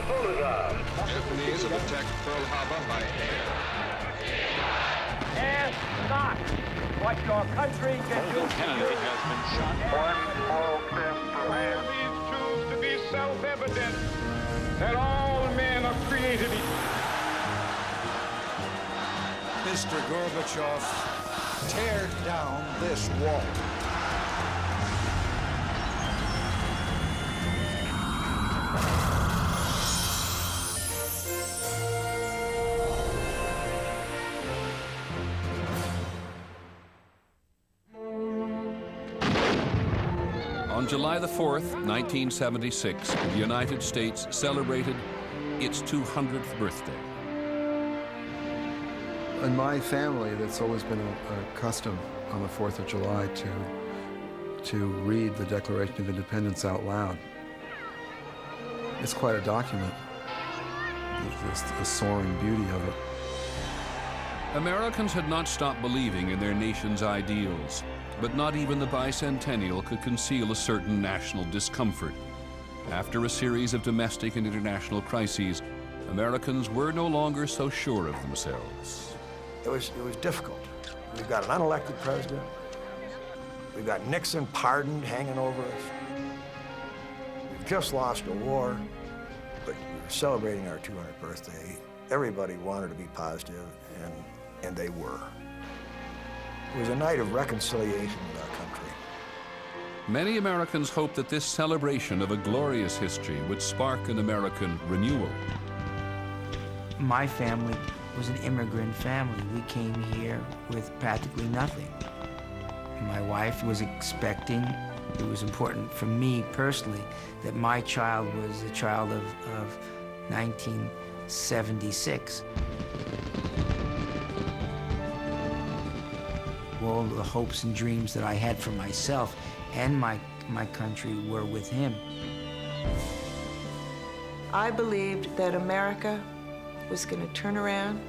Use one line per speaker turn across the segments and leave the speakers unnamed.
Japanese have attacked Pearl Harbor by air.
Ask not what your country can do.
Kennedy has been shot.
One small step for man.
These truths to be self-evident that all men are created equal.
Mr. Gorbachev, tear down this wall.
On July the 4th, 1976, the United States celebrated its 200th birthday.
In my family, that's always been a custom on the 4th of July to read the Declaration of Independence out loud. It's quite a document, the soaring beauty of it.
Americans had not stopped believing in their nation's ideals, but not even the bicentennial could conceal a certain national discomfort. After a series of domestic and international crises, Americans were no longer so sure of themselves.
It was difficult. We've got an unelected president. We've got Nixon pardoned, hanging over us. We've just lost a war, but we were celebrating our 200th birthday. Everybody wanted to be positive, and they were. It was a night of reconciliation with our country.
Many Americans hoped that this celebration of a glorious history would spark an American renewal.
My family was an immigrant family. We came here with practically nothing. My wife was expecting. It was important for me personally that my child was a child of 1976. All the hopes and dreams that I had for myself and my country were with him.
I believed that America was going to turn around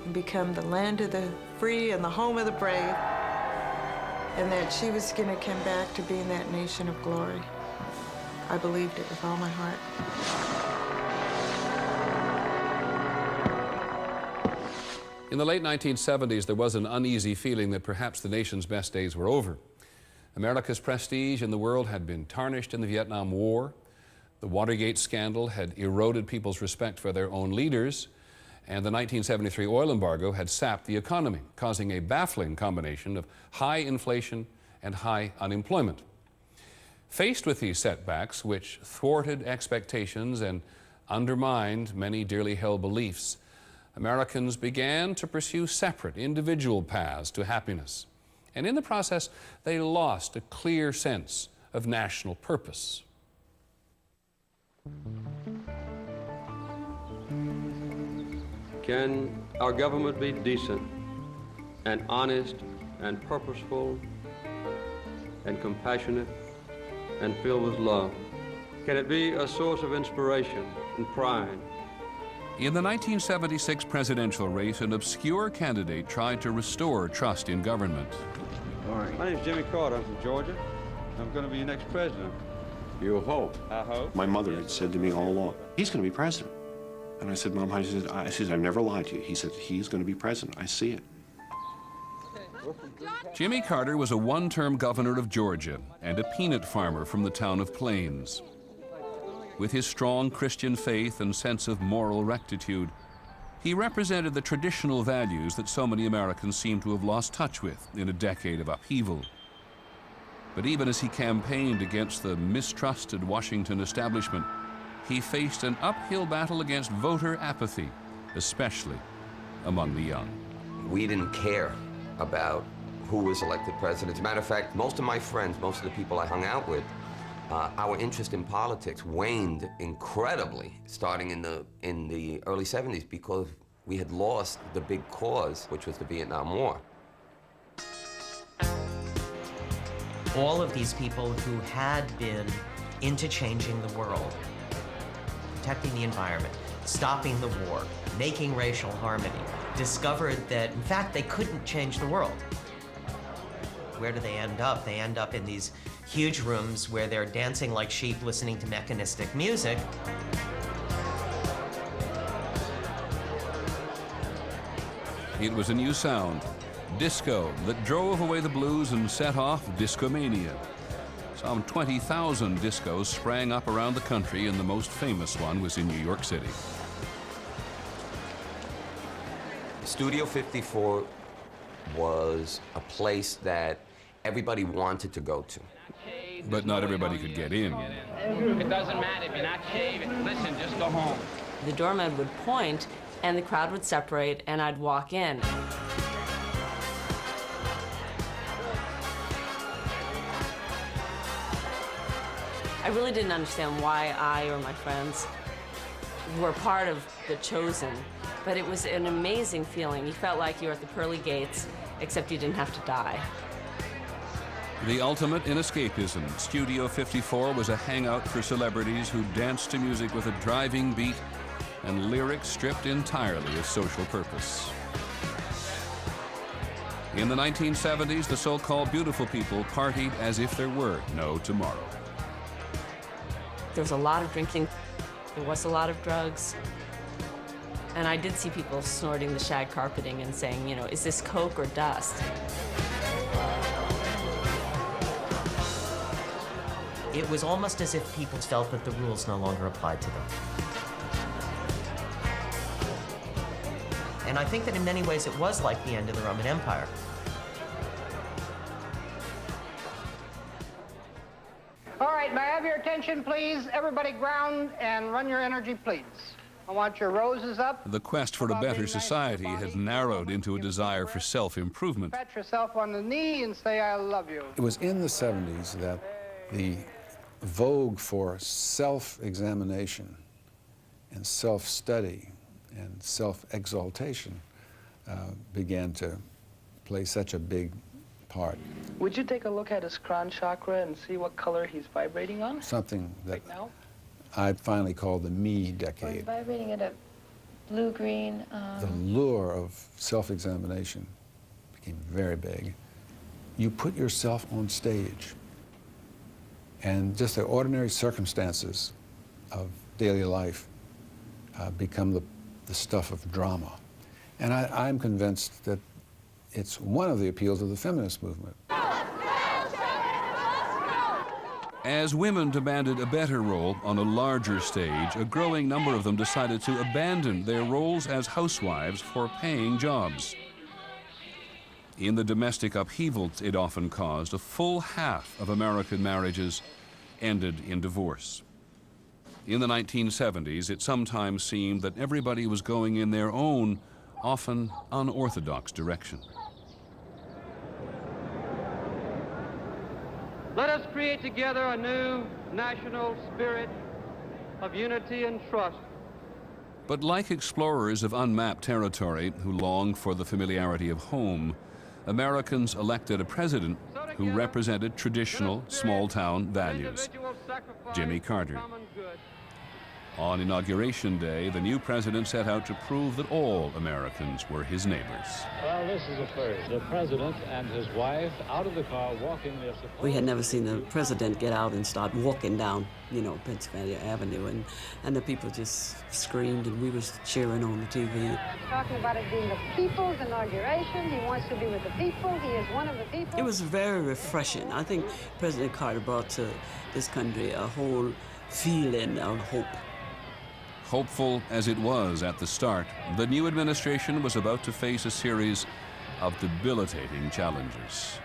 and become the land of the free and the home of the brave, and that she was going to come back to being that nation of glory. I believed it with all my heart.
In the late 1970s, there was an uneasy feeling that perhaps the nation's best days were over. America's prestige in the world had been tarnished in the Vietnam War. The Watergate scandal had eroded people's respect for their own leaders, and the 1973 oil embargo had sapped the economy, causing a baffling combination of high inflation and high unemployment. Faced with these setbacks, which thwarted expectations and undermined many dearly held beliefs, Americans began to pursue separate individual paths to happiness. And in the process, they lost a clear sense of national purpose.
Can our government be decent and honest and purposeful and compassionate and filled with love? Can it be a source of inspiration and pride?
In the 1976 presidential race, an obscure candidate tried to restore trust in government.
All right. My name's Jimmy Carter. I'm from Georgia. I'm going to be your next president.
You hope.
I hope.
My mother had said to me all along, he's going to be president. And I said, Mom, I said, I've never lied to you. He said, he's going to be president. I see it.
Jimmy Carter was a one-term governor of Georgia and a peanut farmer from the town of Plains. With his strong Christian faith and sense of moral rectitude, he represented the traditional values that so many Americans seem to have lost touch with in a decade of upheaval. But even as he campaigned against the mistrusted Washington establishment, he faced an uphill battle against voter apathy, especially among the young.
We didn't care about who was elected president. As a matter of fact, most of my friends, most of the people I hung out with, our interest in politics waned incredibly starting in the early 70s because we had lost the big cause, which was the Vietnam War.
All of these people who had been into changing the world, protecting the environment, stopping the war, making racial harmony, discovered that, in fact, they couldn't change the world. Where do they end up? They end up in these huge rooms where they're dancing like sheep, listening to mechanistic music.
It was a new sound, disco, that drove away the blues and set off discomania. Some 20,000 discos sprang up around the country, and the most famous one was in New York City.
Studio 54 was a place that everybody wanted to go to.
But not everybody could get in.
It doesn't matter if you're not shaving. Listen, just go home.
The doorman would point, and the crowd would separate, and I'd walk in. I really didn't understand why I or my friends were part of the chosen, but it was an amazing feeling. You felt like you were at the pearly gates, except you didn't have to die.
The ultimate in escapism, Studio 54 was a hangout for celebrities who danced to music with a driving beat and lyrics stripped entirely of social purpose. In the 1970s, the so-called beautiful people partied as if there were no tomorrow.
There was a lot of drinking. There was a lot of drugs. And I did see people snorting the shag carpeting and saying, you know, is this coke or dust?
It was almost as if people felt that the rules no longer applied to them. And I think that in many ways it was like the end of the Roman Empire.
All right, may I have your attention, please? Everybody ground and run your energy, please. I want your roses up.
The quest for a better society had narrowed into a desire for self-improvement.
Pat yourself on the knee and say, I love you.
It was in the 70s that the vogue for self-examination and self-study and self-exaltation began to play such a big part.
Would you take a look at his crown chakra and see what color he's vibrating on?
Something that
right now?
I'd finally call the me
Well,
decade.
he's vibrating at a blue-green.
The lure of self-examination became very big. You put yourself on stage, and just the ordinary circumstances of daily life become the stuff of drama. And I'm convinced that it's one of the appeals of the feminist movement.
As women demanded a better role on a larger stage, a growing number of them decided to abandon their roles as housewives for paying jobs. In the domestic upheavals it often caused, a full half of American marriages ended in divorce. In the 1970s, it sometimes seemed that everybody was going in their own, often unorthodox direction.
Let us create together a new national spirit of unity and trust.
But like explorers of unmapped territory who longed for the familiarity of home, Americans elected a president who represented traditional small-town values, Jimmy Carter. On Inauguration Day, the new president set out to prove that all Americans were his neighbors.
Well, this is a first. The president and his wife out of the car walking their...
We had never seen the president get out and start walking down, you know, Pennsylvania Avenue, and the people just screamed, and we was cheering on the TV.
Talking about it being the people's inauguration. He wants to be with the people. He is one of the people.
It was very refreshing. I think President Carter brought to this country a whole feeling of hope.
Hopeful as it was at the start, the new administration was about to face a series of debilitating challenges.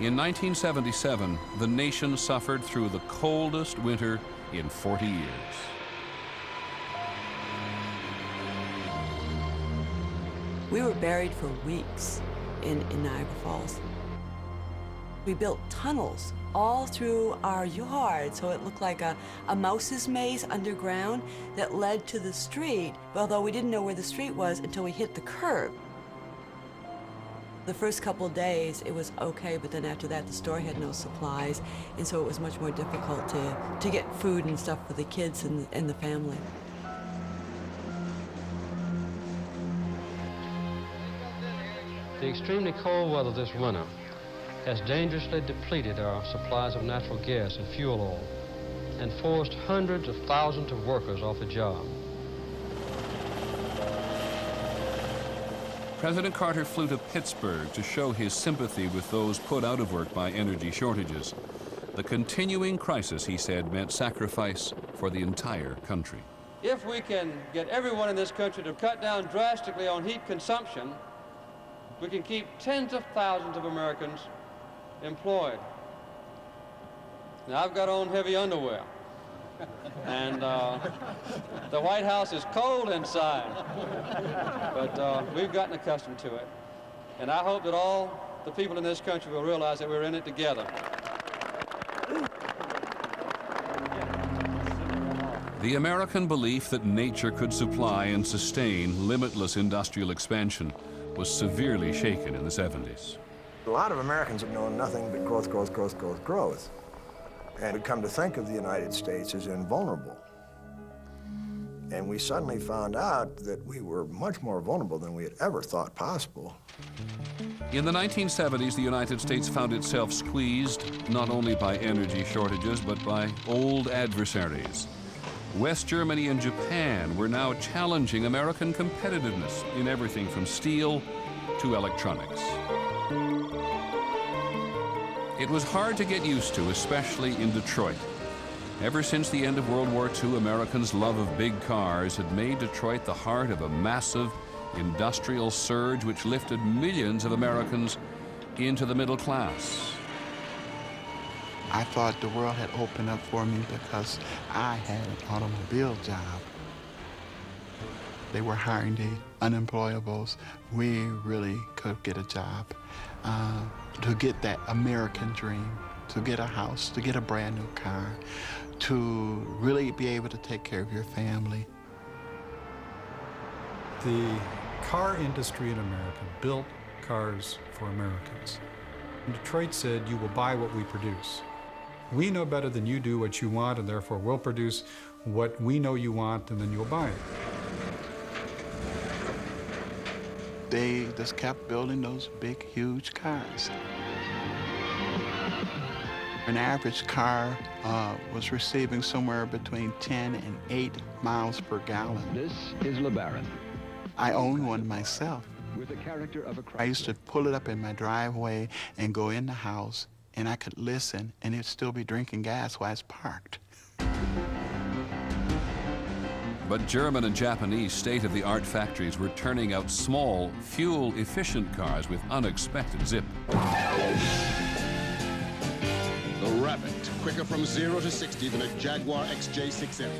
In 1977, the nation suffered through the coldest winter in 40 years.
We were buried for weeks in Niagara Falls. We built tunnels all through our yard, so it looked like a mouse's maze underground that led to the street, although we didn't know where the street was until we hit the curb. The first couple of days, it was okay, but then after that, the store had no supplies, and so it was much more difficult to get food and stuff for the kids and the family.
The extremely cold weather this winter has dangerously depleted our supplies of natural gas and fuel oil and forced hundreds of thousands of workers off the job.
President Carter flew to Pittsburgh to show his sympathy with those put out of work by energy shortages. The continuing crisis, he said, meant sacrifice for the entire country.
If we can get everyone in this country to cut down drastically on heat consumption, we can keep tens of thousands of Americans employed. Now, I've got on heavy underwear, and the White House is cold inside, but we've gotten accustomed to it. And I hope that all the people in this country will realize that we're in it together.
The American belief that nature could supply and sustain limitless industrial expansion was severely shaken in the 70s.
A lot of Americans have known nothing but growth, growth, growth, growth, growth. And we come to think of the United States as invulnerable. And we suddenly found out that we were much more vulnerable than we had ever thought possible.
In the 1970s, the United States found itself squeezed not only by energy shortages, but by old adversaries. West Germany and Japan were now challenging American competitiveness in everything from steel to electronics. It was hard to get used to, especially in Detroit. Ever since the end of World War II, Americans' love of big cars had made Detroit the heart of a massive industrial surge which lifted millions of Americans into the middle class.
I thought the world had opened up for me because I had an automobile job. They were hiring the unemployables. We really could get a job to get that American dream, to get a house, to get a brand new car, to really be able to take care of your family.
The car industry in America built cars for Americans. And Detroit said, you will buy what we produce. We know better than you do what you want, and therefore we'll produce what we know you want, and then you'll buy it.
They just kept building those big, huge cars. An average car was receiving somewhere between 10 and 8 miles per gallon.
This is LeBaron.
I own one myself.
With the character of a
I used to pull it up in my driveway and go in the house, and I could listen, and it'd still be drinking gas while it's parked.
But German and Japanese state-of-the-art factories were turning out small, fuel-efficient cars with unexpected zip.
The Rabbit, quicker from 0 to 60 than a Jaguar XJ6M.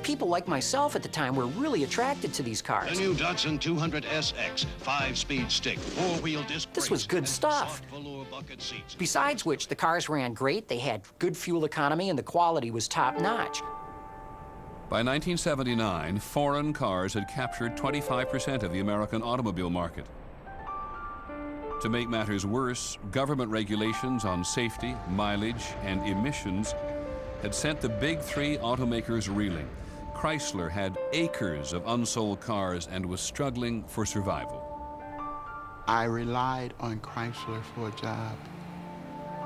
People like myself at the time were really attracted to these cars.
The new Datsun 200SX, 5-speed stick, 4-wheel disc brakes.
This was good stuff. Besides which, the cars ran great, they had good fuel economy, and the quality was top-notch.
By 1979, foreign cars had captured 25% of the American automobile market. To make matters worse, government regulations on safety, mileage, and emissions had sent the big three automakers reeling. Chrysler had acres of unsold cars and was struggling for survival.
I relied on Chrysler for a job,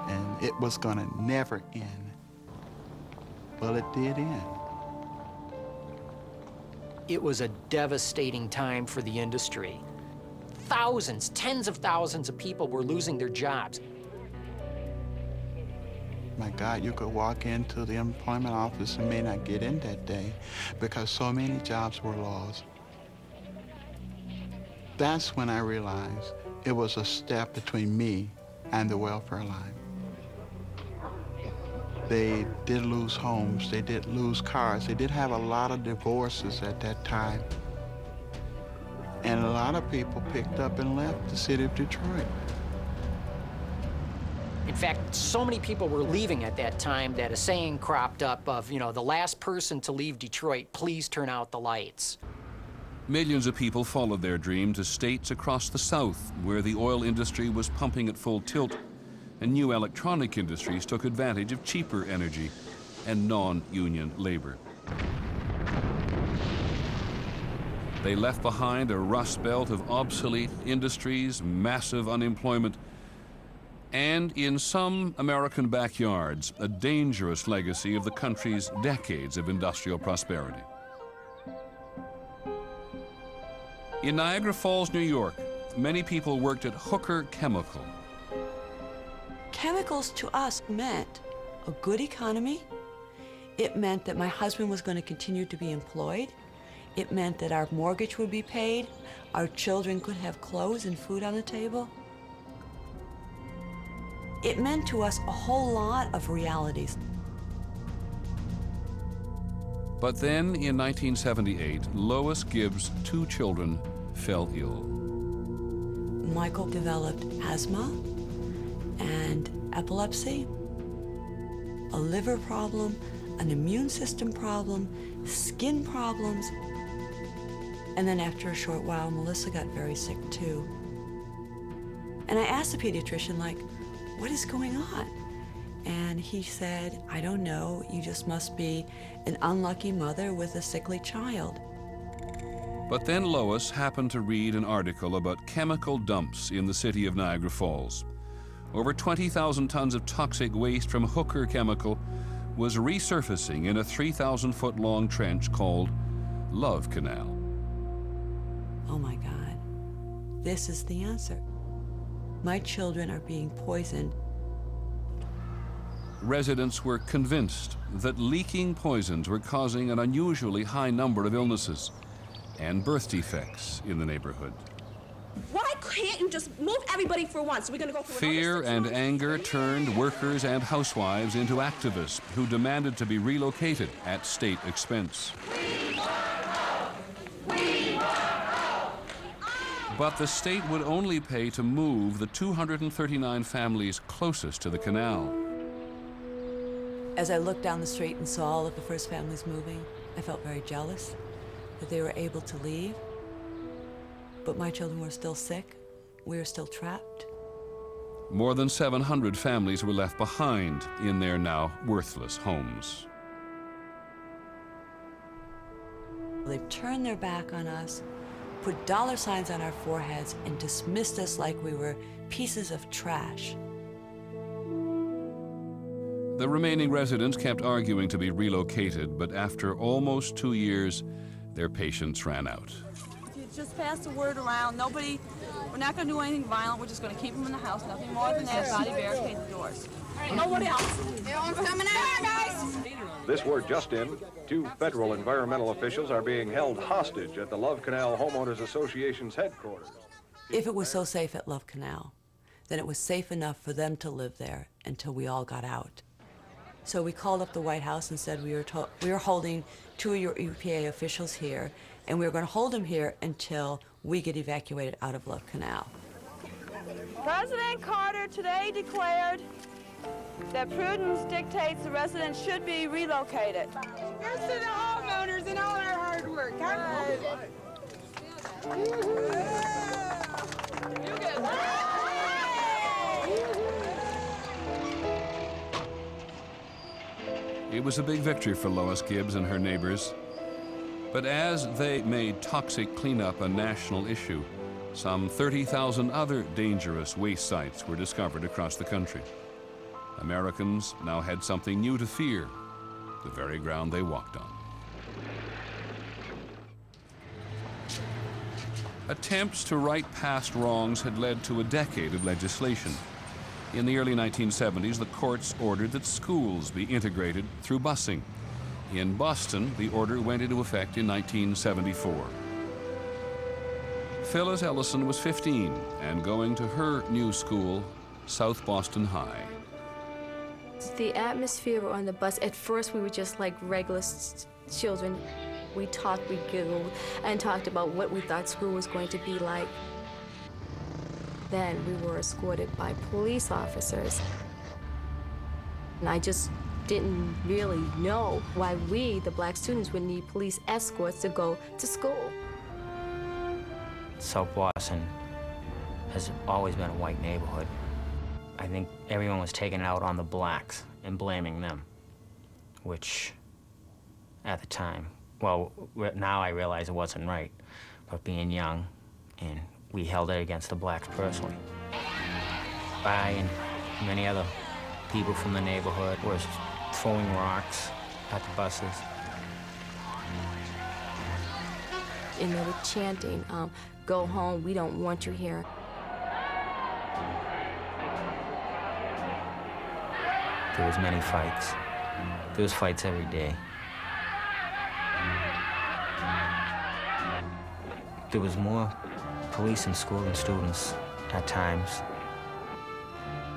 and it was gonna never end. Well, it did end.
It was a devastating time for the industry. Thousands, tens of thousands of people were losing their jobs.
My God, you could walk into the employment office and may not get in that day because so many jobs were lost. That's when I realized it was a step between me and the welfare line. They did lose homes, they did lose cars, they did have a lot of divorces at that time. And a lot of people picked up and left the city of Detroit.
In fact, so many people were leaving at that time that a saying cropped up of, the last person to leave Detroit, please turn out the lights.
Millions of people followed their dream to states across the South, where the oil industry was pumping at full tilt, and new electronic industries took advantage of cheaper energy and non-union labor. They left behind a rust belt of obsolete industries, massive unemployment, and in some American backyards, a dangerous legacy of the country's decades of industrial prosperity. In Niagara Falls, New York, many people worked at Hooker Chemical.
Chemicals to us meant a good economy. It meant that my husband was going to continue to be employed. It meant that our mortgage would be paid, our children could have clothes and food on the table. It meant to us a whole lot of realities.
But then, in 1978, Lois Gibbs' 2 children fell ill.
Michael developed asthma and epilepsy, a liver problem, an immune system problem, skin problems. And then after a short while, Melissa got very sick too. And I asked the pediatrician, like, what is going on? And he said, I don't know, you just must be an unlucky mother with a sickly child.
But then Lois happened to read an article about chemical dumps in the city of Niagara Falls. Over 20,000 tons of toxic waste from Hooker Chemical was resurfacing in a 3,000-foot-long trench called Love Canal.
Oh my God, this is the answer. My children are being poisoned.
Residents were convinced that leaking poisons were causing an unusually high number of illnesses and birth defects in the neighborhood.
Why can't you just move everybody for once? We're going to go through
Fear and anger turned workers and housewives into activists who demanded to be relocated at state expense. But the state would only pay to move the 239 families closest to the canal.
As I looked down the street and saw all of the first families moving, I felt very jealous that they were able to leave. But my children were still sick. We were still trapped.
More than 700 families were left behind in their now worthless homes.
They've turned their back on us, put dollar signs on our foreheads, and dismissed us like we were pieces of trash.
The remaining residents kept arguing to be relocated, but after almost 2 years, their patience ran out.
If you just pass the word around, we're not going to do anything violent. We're just going to keep them in the house. Nothing more than that. Body barricade the doors. Nobody else. Everyone's coming out, guys.
This word just in, 2 federal environmental officials are being held hostage at the Love Canal Homeowners Association's headquarters.
If it was so safe at Love Canal, then it was safe enough for them to live there until we all got out. So we called up the White House and said we were holding 2 of your EPA officials here, and we were going to hold them here until we get evacuated out of Love Canal.
President Carter today declared that prudence dictates the residents should be relocated.
Here's to the homeowners and all our hard work. Come on. You get
It was a big victory for Lois Gibbs and her neighbors. But as they made toxic cleanup a national issue, some 30,000 other dangerous waste sites were discovered across the country. Americans now had something new to fear, the very ground they walked on. Attempts to right past wrongs had led to a decade of legislation. In the early 1970s, the courts ordered that schools be integrated through busing. In Boston, the order went into effect in 1974. Phyllis Ellison was 15 and going to her new school, South Boston High.
The atmosphere on the bus, at first we were just like regular children. We talked, we giggled, and talked about what we thought school was going to be like. Then we were escorted by police officers. And I just didn't really know why we, the black students, would need police escorts to go to school.
South Boston has always been a white neighborhood. I think everyone was taking it out on the blacks and blaming them, which at the time, well, now I realize it wasn't right. but being young, and we held it against the blacks personally. I and many other people from the neighborhood was throwing rocks at the buses.
And they were chanting, "Go home, we don't want you here."
There was many fights. There was fights every day. There was more police in school than students at times.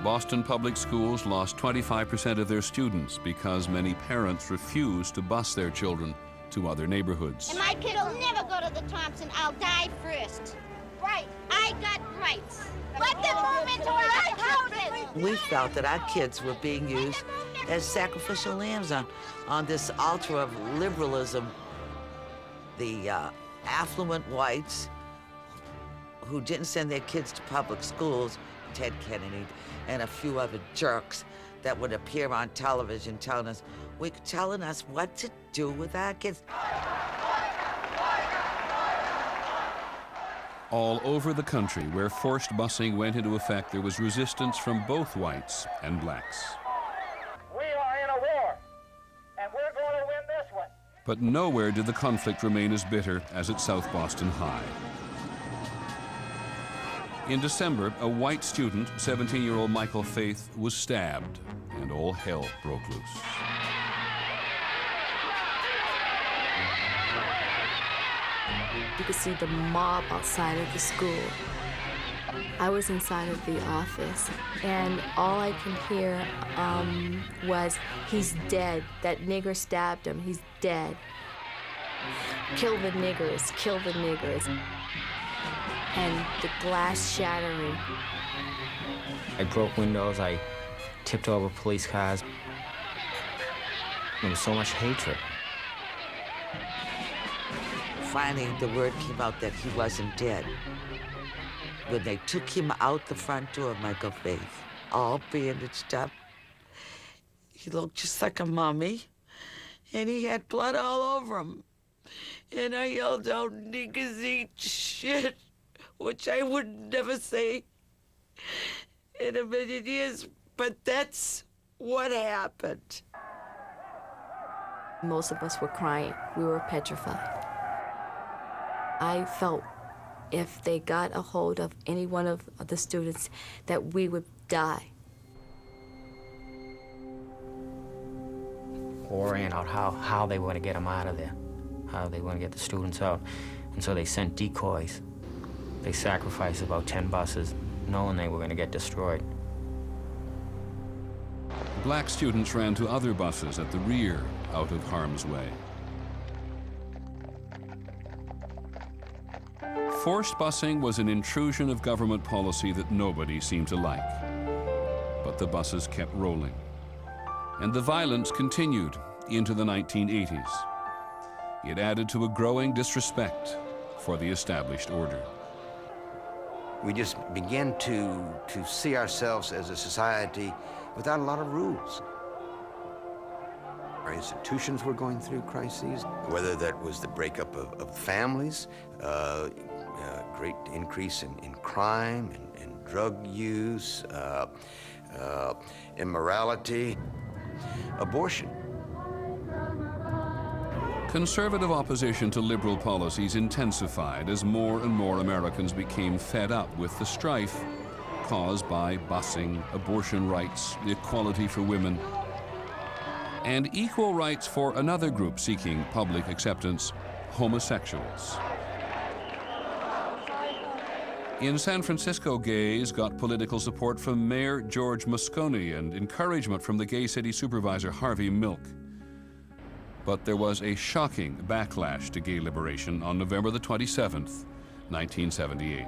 Boston public schools lost 25% of their students because many parents refused to bus their children to other neighborhoods.
And my kid will never go to the Thompson. I'll die first. Right. I got rights. Let them move into our houses.
We felt that our kids were being used as sacrificial lambs on this altar of liberalism. The affluent whites who didn't send their kids to public schools, Ted Kennedy and a few other jerks that would appear on television telling us what to do with our kids.
All over the country where forced busing went into effect, there was resistance from both whites and blacks.
We are in a war, and we're going to win this one.
But nowhere did the conflict remain as bitter as at South Boston High. In December, a white student, 17-year-old Michael Faith, was stabbed, and all hell broke loose.
You could see the mob outside of the school. I was inside of the office, and all I can hear was, "He's dead. That nigger stabbed him. He's dead. Kill the niggers, kill the niggers." And the glass shattering.
I broke windows, I tipped over police cars. There was so much hatred.
Finally, the word came out that he wasn't dead. When they took him out the front door, Michael Faith, all bandaged up, he looked just like a mummy, and he had blood all over him. And I yelled out, "Niggas eat shit," which I would never say in a million years, but that's what happened.
Most of us were crying. We were petrified. I felt if they got a hold of any one of the students that we would die.
Worrying out how they were going to get them out of there, how they were going to get the students out. And so they sent decoys. They sacrificed about 10 buses, knowing they were going to get destroyed.
Black students ran to other buses at the rear, out of harm's way. Forced busing was an intrusion of government policy that nobody seemed to like. But the buses kept rolling. And the violence continued into the 1980s. It added to a growing disrespect for the established order.
We just began to see ourselves as a society without a lot of rules. Our institutions were going through crises, whether that was the breakup of families, great increase in crime and drug use, immorality, abortion.
Conservative opposition to liberal policies intensified as more and more Americans became fed up with the strife caused by busing, abortion rights, equality for women, and equal rights for another group seeking public acceptance, homosexuals. In San Francisco, gays got political support from Mayor George Moscone and encouragement from the gay city supervisor Harvey Milk. But there was a shocking backlash to gay liberation on November the 27th, 1978.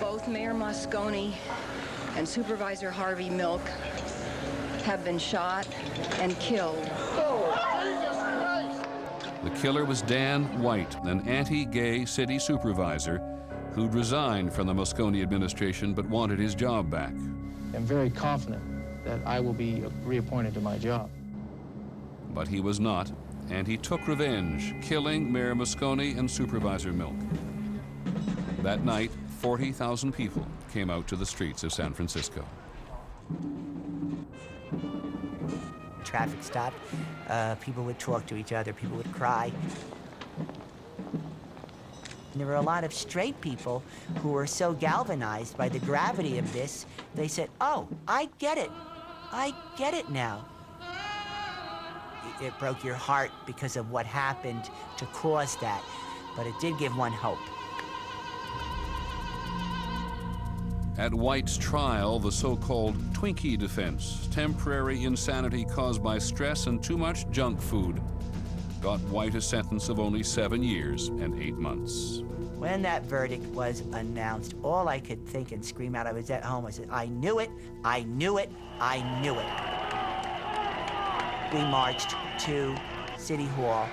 Both Mayor Moscone and Supervisor Harvey Milk have been shot and killed.
The killer was Dan White, an anti-gay city supervisor who'd resigned from the Moscone administration but wanted his job back.
I'm very confident that I will be reappointed to my job.
But he was not, and he took revenge, killing Mayor Moscone and Supervisor Milk. That night, 40,000 people came out to the streets of San Francisco.
Traffic stopped. People would talk to each other. People would cry. And there were a lot of straight people who were so galvanized by the gravity of this, they said, oh, I get it. I get it now. It broke your heart because of what happened to cause that, but it did give one hope.
At White's trial, the so-called Twinkie defense, temporary insanity caused by stress and too much junk food, got White a sentence of only 7 years and 8 months.
When that verdict was announced, all I could think and scream out, I was at home, I said, I knew it, I knew it, I knew it. We marched to City Hall.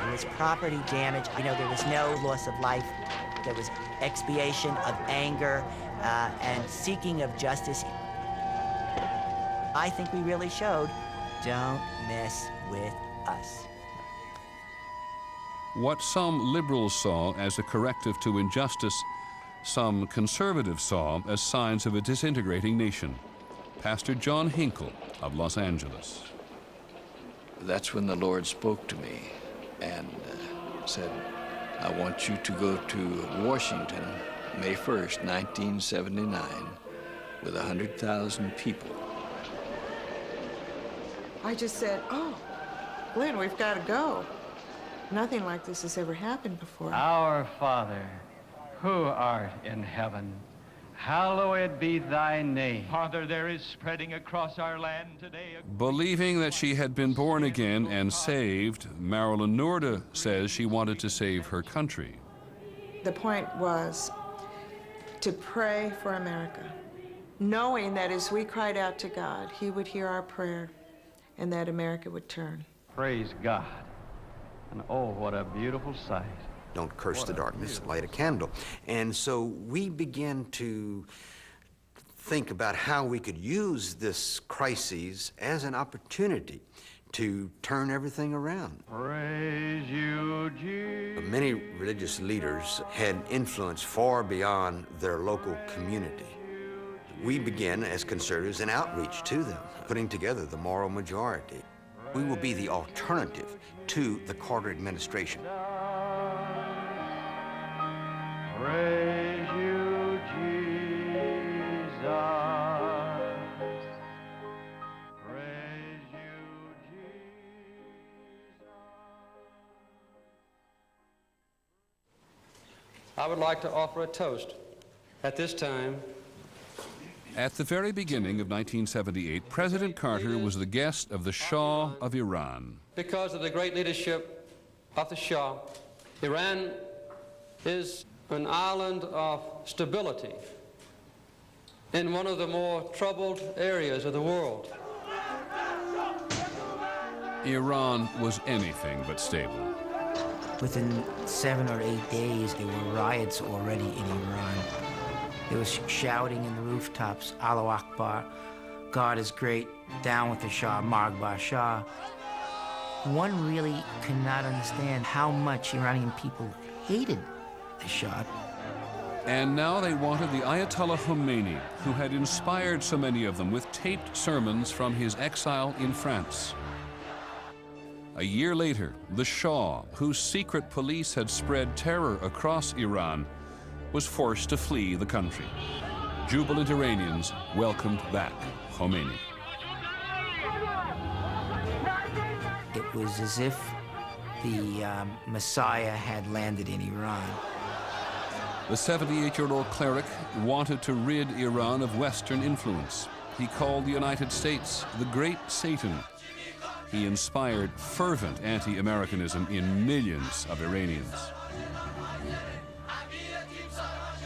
There was property damage. You know, there was no loss of life. There was expiation of anger and seeking of justice. I think we really showed, don't mess with us.
What some liberals saw as a corrective to injustice, some conservatives saw as signs of a disintegrating nation. Pastor John Hinkle of Los Angeles.
That's when the Lord spoke to me and said, I want you to go to Washington, May 1st, 1979, with 100,000 people.
I just said, oh, Glenn, we've got to go. Nothing like this has ever happened before.
Our Father, who art in heaven, hallowed be thy name.
Father, there is spreading across our land today.
Believing that she had been born again and saved, Marilyn Noorda says she wanted to save her country.
The point was to pray for America, knowing that as we cried out to God, he would hear our prayer and that America would turn.
Praise God. And oh, what a beautiful sight.
Don't curse the darkness, light a candle. And so we began to think about how we could use this crisis as an opportunity to turn everything around.
Praise you, Jesus.
Many religious leaders had influence far beyond their local community. We began, as conservatives, an outreach to them, putting together the moral majority. We will be the alternative to the Carter administration.
Praise you, Jesus. Praise you, Jesus.
I would like to offer a toast at this time.
At the very beginning of 1978, President Carter was the guest of the Shah of Iran.
Because of the great leadership of the Shah, Iran is an island of stability in one of the more troubled areas of the world.
Iran was anything but stable.
Within 7 or 8 days, there were riots already in Iran. There was shouting in the rooftops, Allahu Akbar, God is great, down with the Shah, Margbar Shah. One really could not understand how much Iranian people hated the Shah.
And now they wanted the Ayatollah Khomeini, who had inspired so many of them with taped sermons from his exile in France. A year later, the Shah, whose secret police had spread terror across Iran, was forced to flee the country. Jubilant Iranians welcomed back Khomeini.
It was as if the Messiah had landed in Iran.
The 78-year-old cleric wanted to rid Iran of Western influence. He called the United States the Great Satan. He inspired fervent anti-Americanism in millions of Iranians.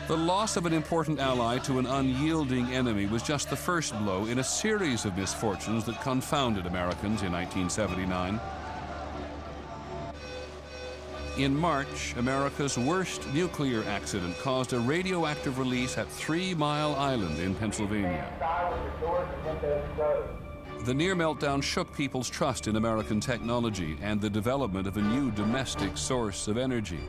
The loss of an important ally to an unyielding enemy was just the first blow in a series of misfortunes that confounded Americans in 1979. In March, America's worst nuclear accident caused a radioactive release at 3 Mile Island in Pennsylvania. The near meltdown shook people's trust in American technology and the development of a new domestic source of energy.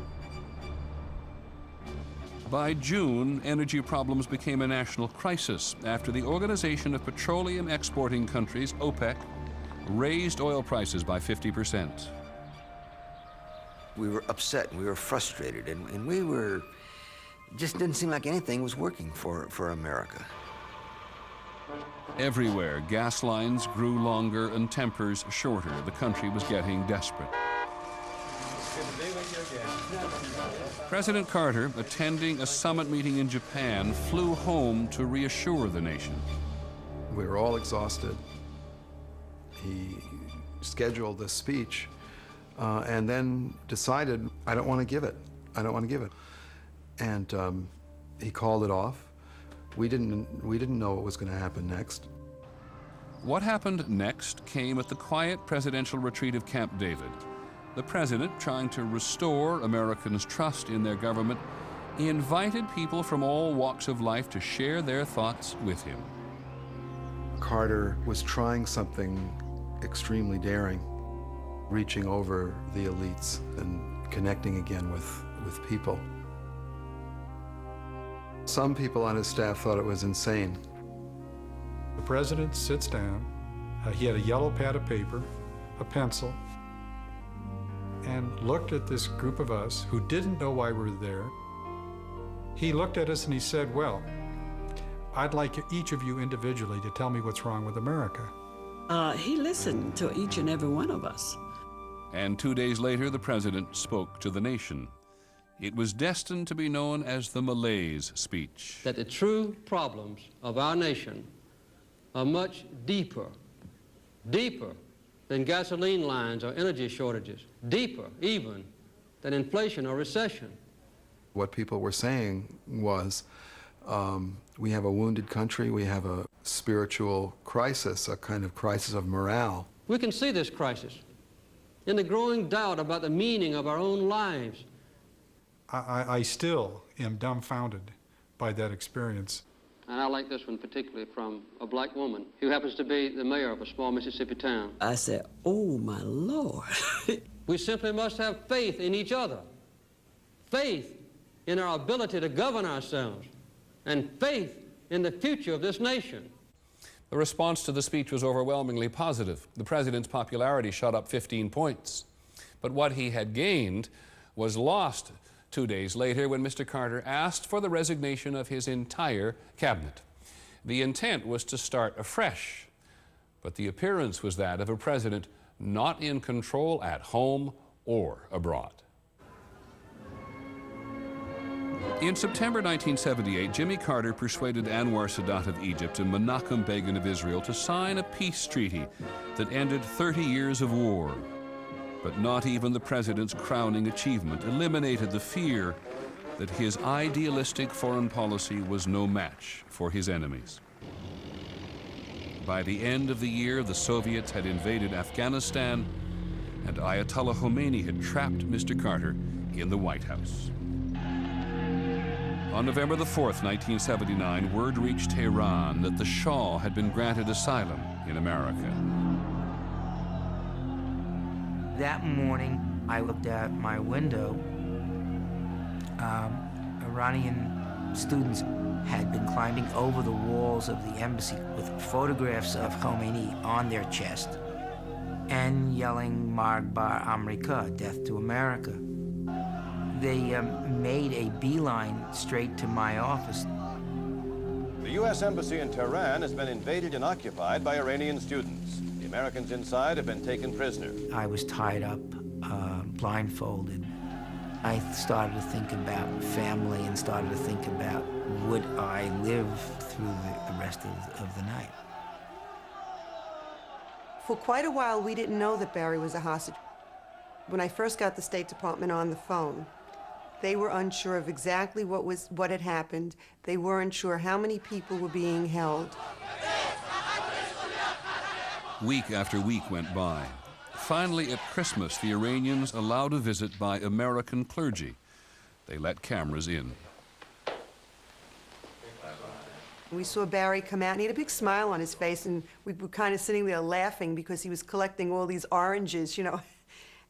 By June, energy problems became a national crisis after the Organization of Petroleum Exporting Countries, OPEC, raised oil prices by 50%.
We were upset and we were frustrated and we were, just didn't seem like anything was working for America.
Everywhere, gas lines grew longer and tempers shorter. The country was getting desperate. President Carter, attending a summit meeting in Japan, flew home to reassure the nation.
We were all exhausted. He scheduled this speech and then decided, I don't want to give it. I don't want to give it. And he called it off. We didn't know what was going to happen next.
What happened next came at the quiet presidential retreat of Camp David. The president, trying to restore Americans' trust in their government, invited people from all walks of life to share their thoughts with him.
Carter was trying something extremely daring, reaching over the elites and connecting again with people. Some people on his staff thought it was insane.
The president sits down. He had a yellow pad of paper, a pencil, and looked at this group of us who didn't know why we were there. He looked at us and he said, well, I'd like each of you individually to tell me what's wrong with America.
He listened to each and every one of us.
And 2 days later, the president spoke to the nation. It was destined to be known as the Malaise speech.
That the true problems of our nation are much deeper than gasoline lines or energy shortages, deeper even than inflation or recession.
What people were saying was, we have a wounded country, we have a spiritual crisis, a kind of crisis of morale.
We can see this crisis in the growing doubt about the meaning of our own lives.
I still am dumbfounded by that experience.
And I like this one particularly from a black woman who happens to be the mayor of a small Mississippi town.
I said, oh, my Lord.
We simply must have faith in each other, faith in our ability to govern ourselves, and faith in the future of this nation.
The response to the speech was overwhelmingly positive. The president's popularity shot up 15 points. But what he had gained was lost 2 days later when Mr. Carter asked for the resignation of his entire cabinet. The intent was to start afresh, but the appearance was that of a president not in control at home or abroad. In September 1978, Jimmy Carter persuaded Anwar Sadat of Egypt and Menachem Begin of Israel to sign a peace treaty that ended 30 years of war. But not even the president's crowning achievement eliminated the fear that his idealistic foreign policy was no match for his enemies. By the end of the year, the Soviets had invaded Afghanistan, and Ayatollah Khomeini had trapped Mr. Carter in the White House. On November the 4th, 1979, word reached Tehran that the Shah had been granted asylum in America.
That morning, I looked out my window. Iranian students had been climbing over the walls of the embassy with photographs of Khomeini on their chest and yelling Marg Bar America, death to America. They made a beeline straight to my office.
The U.S. Embassy in Tehran has been invaded and occupied by Iranian students. The Americans inside have been taken prisoner.
I was tied up, blindfolded. I started to think about family and started to think about, would I live through the rest of the night?
For quite a while, we didn't know that Barry was a hostage. When I first got the State Department on the phone, they were unsure of exactly what had happened. They weren't sure how many people were being held.
Week after week went by. Finally, at Christmas, the Iranians allowed a visit by American clergy. They let cameras in.
We saw Barry come out, and he had a big smile on his face, and we were kind of sitting there laughing because he was collecting all these oranges, you know,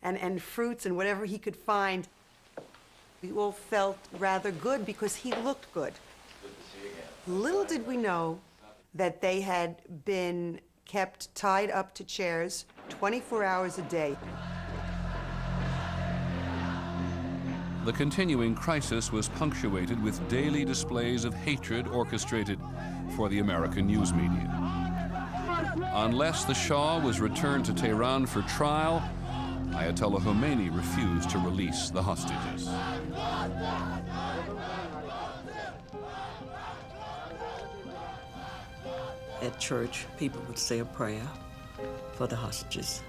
and fruits and whatever he could find. We all felt rather good because he looked good. Good to see you again. Little did we know that they had been kept tied up to chairs 24 hours a day.
The continuing crisis was punctuated with daily displays of hatred orchestrated for the American news media. Unless the Shah was returned to Tehran for trial, Ayatollah Khomeini refused to release the hostages.
At church, people would say a prayer for the hostages.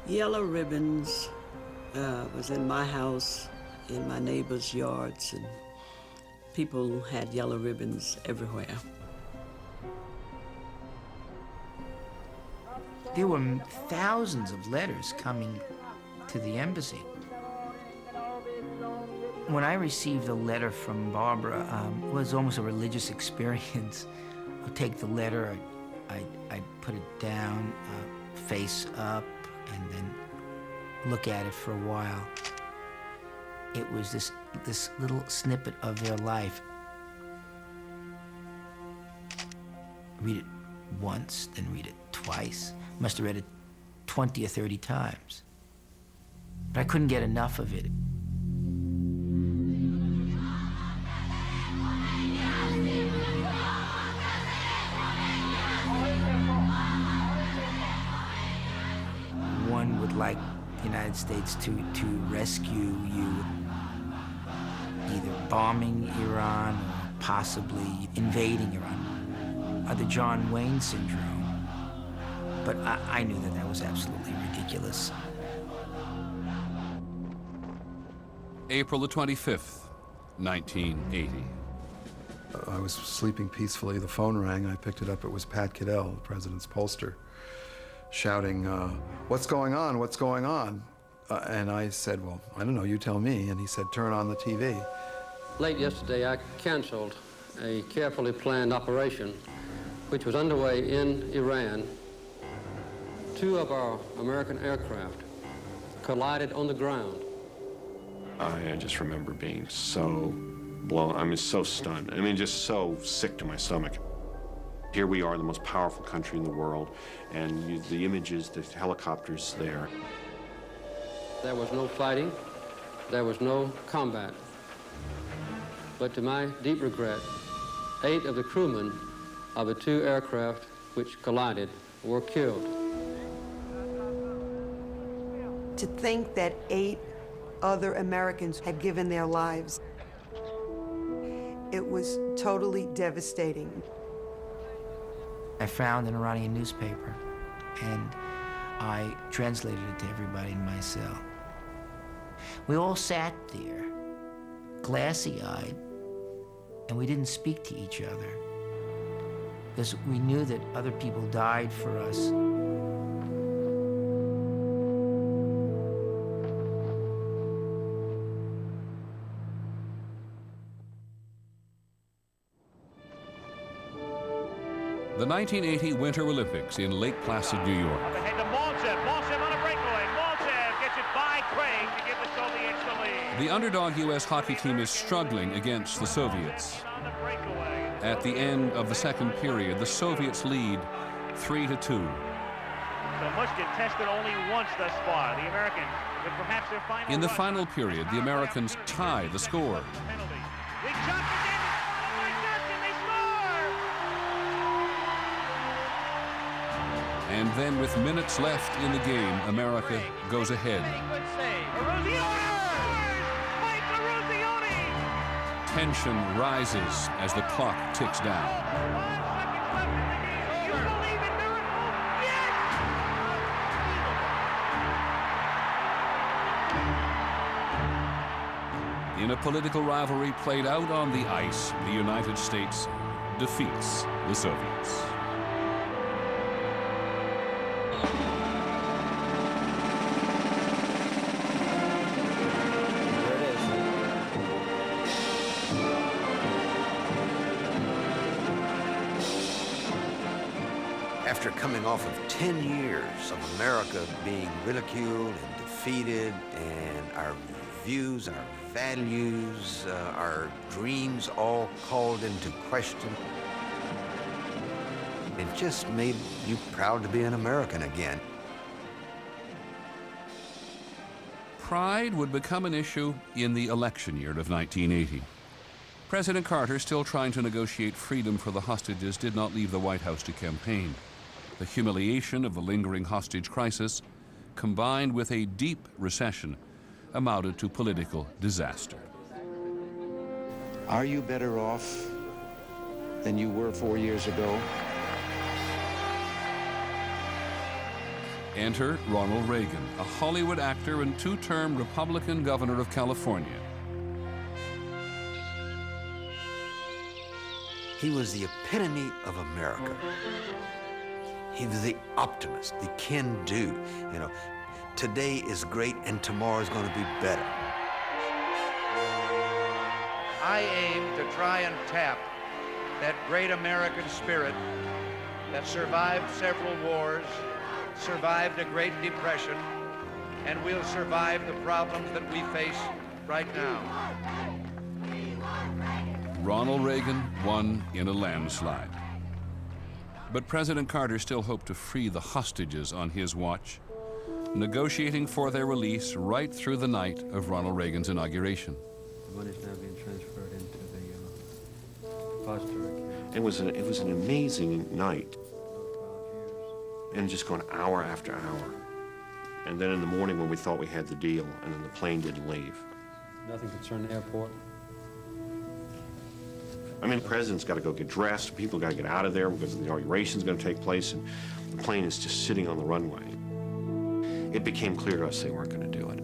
Yellow ribbons was in my house, in my neighbors' yards, and people had yellow ribbons everywhere.
There were thousands of letters coming to the embassy. When I received a letter from Barbara, it was almost a religious experience. I'd take the letter, I'd put it down, face up, and then look at it for a while. It was this little snippet of their life. Read it once, then read it twice. Must have read it 20 or 30 times. But I couldn't get enough of it. One would like the United States to rescue you, either bombing Iran or possibly invading Iran, or the John Wayne syndrome. But I knew that that was absolutely ridiculous.
April the 25th, 1980.
I was sleeping peacefully. The phone rang. I picked it up. It was Pat Caddell, the president's pollster, shouting, "What's going on? What's going on?" And I said, "Well, I don't know. You tell me." And he said, "Turn on the TV."
Late yesterday, I canceled a carefully planned operation which was underway in Iran. Two of our American aircraft collided on the ground.
I just remember being so blown, I mean, so stunned. I mean, just so sick to my stomach. Here we are, the most powerful country in the world, and the images, the helicopters there.
There was no fighting, there was no combat. But to my deep regret, 8 of the crewmen of the 2 aircraft which collided were killed.
To think that 8 other Americans had given their lives, it was totally devastating.
I found an Iranian newspaper, and I translated it to everybody in my cell. We all sat there, glassy-eyed, and we didn't speak to each other, because we knew that other people died for us.
The 1980 Winter Olympics in Lake Placid, New York.
Up ahead to Maltsev on a breakaway. Maltsev gets it by Craig to give the Soviets the lead.
The underdog U.S. hockey team is struggling against the Soviets. At the end of the second period, the Soviets lead 3-2.
So much contested only once thus far. The Americans, with perhaps their final
In the
run.
final period, the Americans tie the score.
Big shot for Davis, followed by Dustin. They score!
And then with minutes left in the game, America goes ahead.
Good save. Eruzione! Mike Eruzione!
Tension rises as the clock ticks down.
You believe in miracles? Yes!
In a political rivalry played out on the ice, the United States defeats the Soviets.
After coming off of 10 years of America being ridiculed and defeated, and our views, our values, our dreams all called into question, it just made you proud to be an American again.
Pride would become an issue in the election year of 1980. President Carter, still trying to negotiate freedom for the hostages, did not leave the White House to campaign. The humiliation of the lingering hostage crisis, combined with a deep recession, amounted to political disaster.
Are you better off than you were 4 years ago?
Enter Ronald Reagan, a Hollywood actor and two-term Republican governor of California.
He was the epitome of America. He was the optimist, the can-do. You know, today is great and tomorrow is going to be better.
I aim to try and tap that great American spirit that survived several wars, survived a Great Depression, and will survive the problems that we face right now.
Ronald Reagan won in a landslide. But President Carter still hoped to free the hostages on his watch, negotiating for their release right through the night of Ronald Reagan's inauguration.
The money's now being transferred into the depository account.
It was an amazing night. And just going hour after hour. And then in the morning when we thought we had the deal, and then the plane didn't leave.
Nothing concerning the airport?
I mean, the president's got to go get dressed, people got to get out of there because the inauguration's going to take place, and the plane is just sitting on the runway. It became clear to us they weren't going to do it.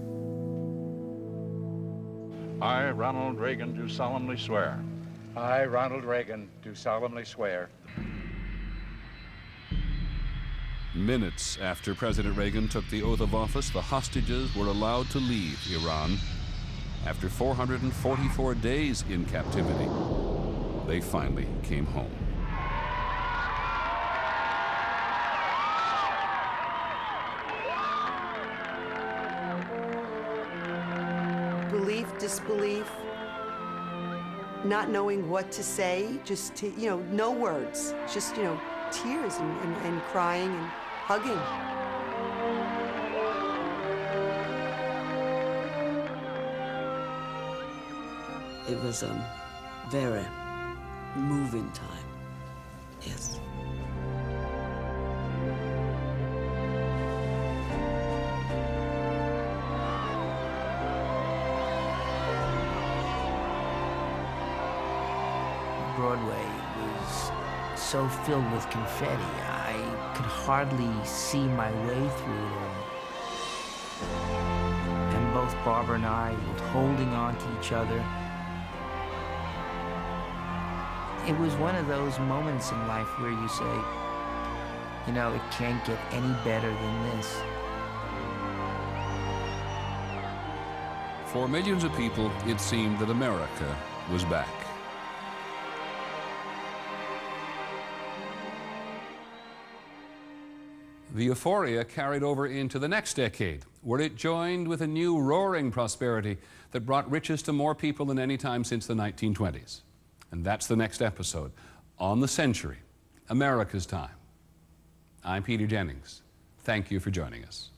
I, Ronald Reagan, do solemnly swear.
I, Ronald Reagan, do solemnly swear.
Minutes after President Reagan took the oath of office, the hostages were allowed to leave Iran. After 444 days in captivity, they finally came home.
Belief, disbelief, not knowing what to say, just, no words, just, tears and crying and hugging.
It was a very moving time, yes.
Broadway was so filled with confetti, I could hardly see my way through it all. And both Barbara and I were holding on to each other. It was one of those moments in life where you say, it can't get any better than this.
For millions of people, it seemed that America was back. The euphoria carried over into the next decade, where it joined with a new roaring prosperity that brought riches to more people than any time since the 1920s. And that's the next episode, On the Century, America's Time. I'm Peter Jennings. Thank you for joining us.